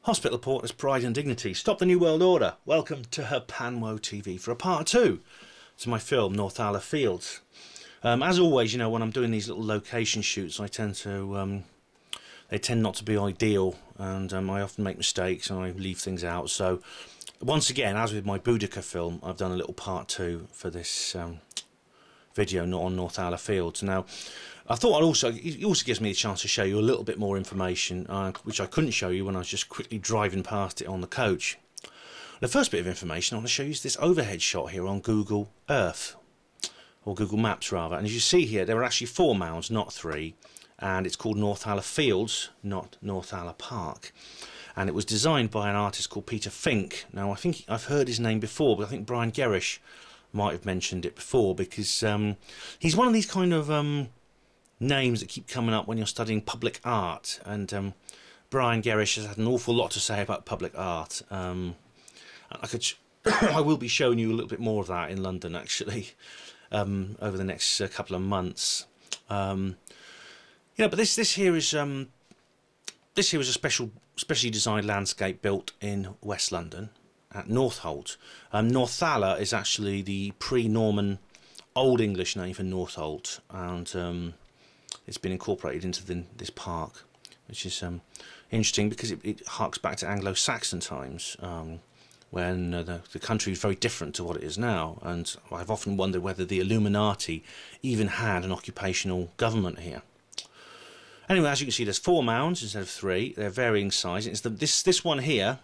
Hospital Porters, Pride and Dignity. Stop the New World Order. Welcome to HPANWO TV for a part 2 to my film Northala Fields. As always, you know, when I'm doing these little location shoots, I tend to they tend not to be ideal, and I often make mistakes and I leave things out. So once again, as with my Boudica film, I've done a little part 2 for this video not on Northala Fields. Now, I thought it also gives me a chance to show you a little bit more information, which I couldn't show you when I was just quickly driving past it on the coach. The first bit of information I want to show you is this overhead shot here on Google Earth, or Google Maps rather. And as you see here, there are actually 4 mounds, not 3, and it's called Northala Fields, not Northala Park. And it was designed by an artist called Peter Fink. Now, I think I've heard his name before, but I think Brian Gerrish might have mentioned it before, because he's one of these kind of names that keep coming up when you're studying public art, and Brian Gerrish has had an awful lot to say about public art. I will be showing you a little bit more of that in London, actually, over the next couple of months. But this here is a specially designed landscape built in West London at Northolt. Northala is actually the pre-Norman Old English name for Northolt, and it's been incorporated into this park, which is interesting because it harks back to Anglo-Saxon times, when the country was very different to what it is now. And I've often wondered whether the Illuminati even had an occupational government here. Anyway, as you can see, there's 4 mounds instead of 3. They're varying size. It's this one here,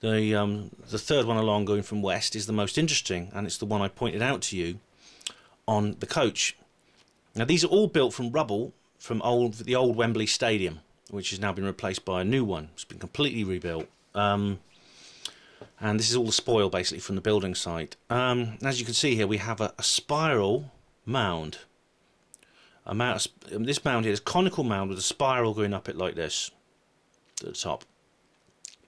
the third one along going from west, is the most interesting, and it's the one I pointed out to you on the coach. Now, these are all built from rubble from the old Wembley Stadium, which has now been replaced by a new one. It's been completely rebuilt. And this is all the spoil, basically, from the building site. As you can see here, we have a spiral mound. This mound here is a conical mound with a spiral going up it like this to the top.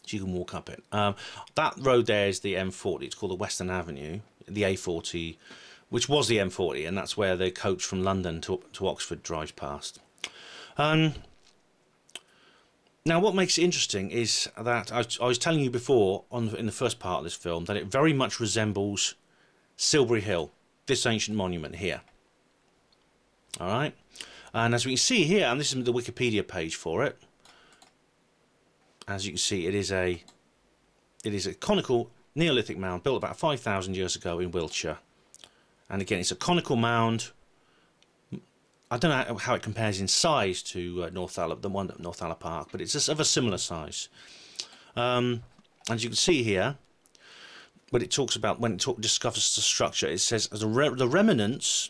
So you can walk up it. That road there is the M40. It's called the Western Avenue, the A40, which was the M40, and that's where the coach from London to Oxford drives past. Now, what makes it interesting is that I was telling you before in the first part of this film that it very much resembles Silbury Hill, this ancient monument here. All right, and as we can see here, and this is the Wikipedia page for it. As you can see, it is a conical Neolithic mound built about 5,000 years ago in Wiltshire. And again, it's a conical mound. I don't know how it compares in size to Northala, the one at Northala Park, but it's just of a similar size. As you can see here, when it discusses the structure, it says the remnants,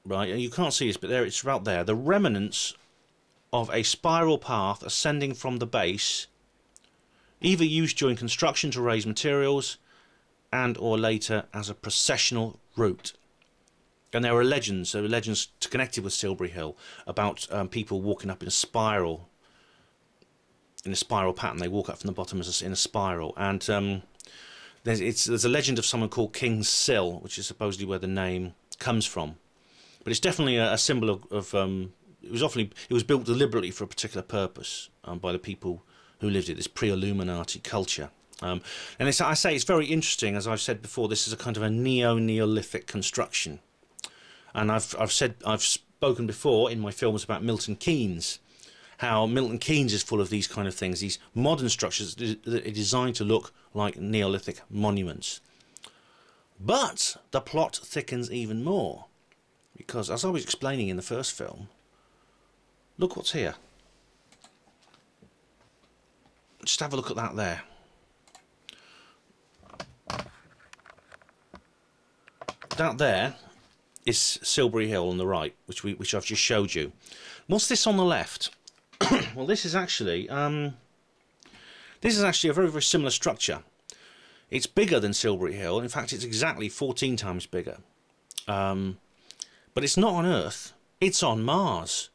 right? You can't see this, but there it's right there. The remnants of a spiral path ascending from the base, either used during construction to raise materials, and or later as a processional route. And there are legends connected with Silbury Hill about people walking up in a spiral pattern. They walk up from the bottom in a spiral, and there's a legend of someone called King's Sill, which is supposedly where the name comes from. But it's definitely a symbol of it was built deliberately for a particular purpose by the people who lived it, this pre-Illuminati culture. And I say it's very interesting. As I've said before, this is a kind of a Neolithic construction. And I've spoken before in my films about Milton Keynes, how Milton Keynes is full of these kind of things, these modern structures that are designed to look like Neolithic monuments. But the plot thickens even more, because as I was explaining in the first film, look what's here. Just have a look at that there. That there is Silbury Hill on the right, which I've just showed you. What's this on the left? Well, this is actually a very, very similar structure. It's bigger than Silbury Hill. In fact, it's exactly 14 times bigger. But it's not on Earth. It's on Mars.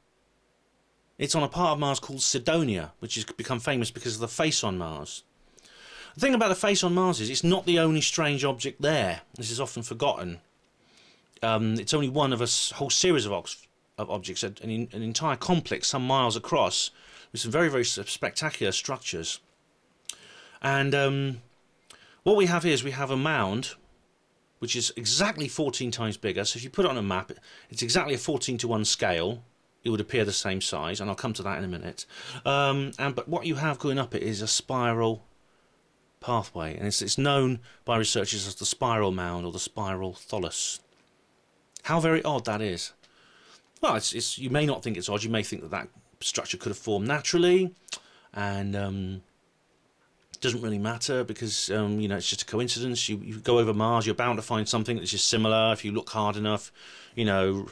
It's on a part of Mars called Cydonia, which has become famous because of the face on Mars. The thing about the face on Mars is it's not the only strange object there. This is often forgotten. It's only one of a whole series of objects, an entire complex some miles across, with some very, very spectacular structures. And what we have here is we have a mound, which is exactly 14 times bigger. So if you put it on a map, it's exactly a 14:1 scale. It would appear the same size, and I'll come to that in a minute. But what you have going up it is a spiral pathway, and it's known by researchers as the spiral mound or the spiral thallus. How very odd that is. Well, you may not think it's odd. You may think that that structure could have formed naturally, and it doesn't really matter because you know, it's just a coincidence. You go over Mars, you're bound to find something that's just similar if you look hard enough. You know,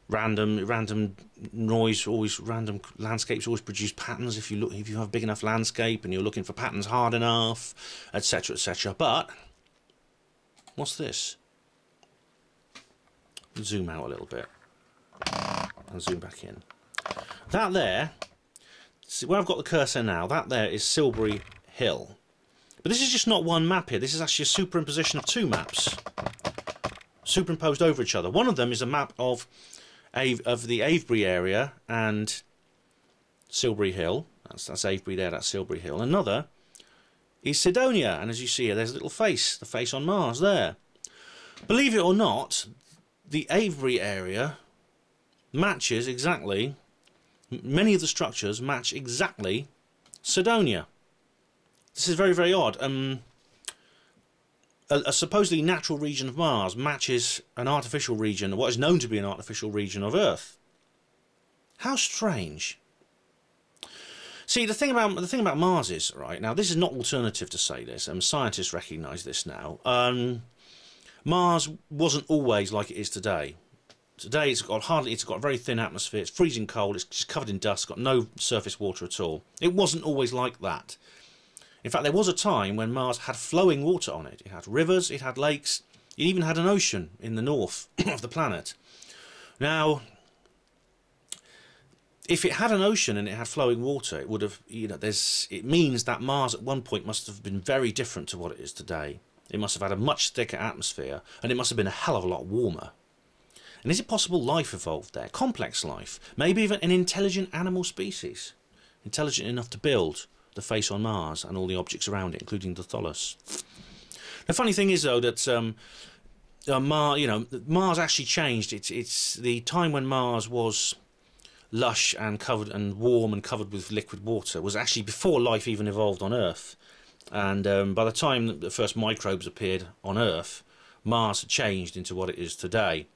random noise, random landscapes always produce patterns if you have a big enough landscape and you're looking for patterns hard enough, etc., etc. But what's this? Zoom out a little bit and zoom back in. That there, see where I've got the cursor now, that there is Silbury Hill. But this is just not one map here. This is actually a superimposition of two maps superimposed over each other. One of them is a map of the Avebury area and Silbury Hill. That's Avebury there, that's Silbury Hill. Another is Cydonia, and as you see here, there's a little face, the face on Mars there. Believe it or not, the Avebury area matches exactly, many of the structures match exactly Cydonia. This is very, very odd. A supposedly natural region of Mars matches an artificial region, what is known to be an artificial region of Earth. How strange. See, the thing about Mars is, right, now this is not alternative to say this, scientists recognise this now. Mars wasn't always like it is today. Today it's got a very thin atmosphere, it's freezing cold, it's just covered in dust, got no surface water at all. It wasn't always like that. In fact, there was a time when Mars had flowing water on it. It had rivers, it had lakes, it even had an ocean in the north of the planet. Now, if it had an ocean and it had flowing water, it would have, you know, it means that Mars at one point must have been very different to what it is today. It must have had a much thicker atmosphere, and it must have been a hell of a lot warmer. And is it possible life evolved there? Complex life? Maybe even an intelligent animal species? Intelligent enough to build the face on Mars and all the objects around it, including the thallus. The funny thing is, though, that Mars actually changed. It's the time when Mars was lush and covered and warm and covered with liquid water was actually before life even evolved on Earth. And by the time that the first microbes appeared on Earth, Mars had changed into what it is today.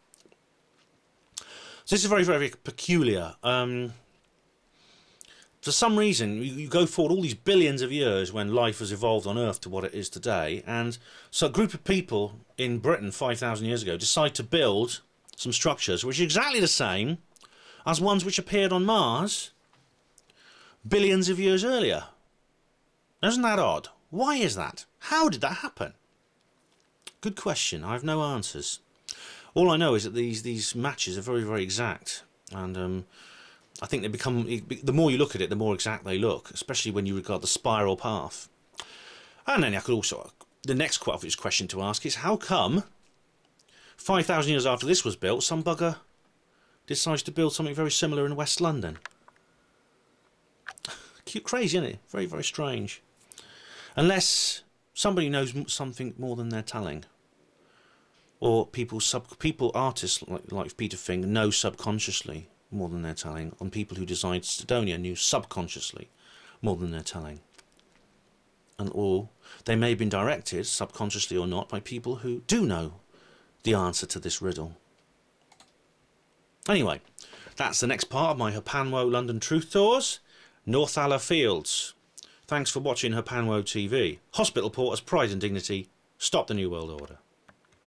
So this is very, very peculiar. For some reason, you go forward all these billions of years when life has evolved on Earth to what it is today, and so a group of people in Britain 5,000 years ago decide to build some structures which are exactly the same as ones which appeared on Mars billions of years earlier. Isn't that odd? Why is that? How did that happen? Good question. I have no answers. All I know is that these matches are very, very exact, and I think they become, the more you look at it, the more exact they look, especially when you regard the spiral path. And then I could also, the next quite obvious question to ask is, how come 5,000 years after this was built, some bugger decides to build something very similar in West London? Crazy, isn't it? Very, very strange. Unless somebody knows something more than they're telling. Or artists like Peter Fink know subconsciously more than they're telling, on people who designed Cydonia knew subconsciously more than they're telling. Or they may have been directed, subconsciously or not, by people who do know the answer to this riddle. Anyway, that's the next part of my HPANWO London Truth Tours, Northala Fields. Thanks for watching HPANWO TV. Hospital porters, pride and dignity. Stop the New World Order.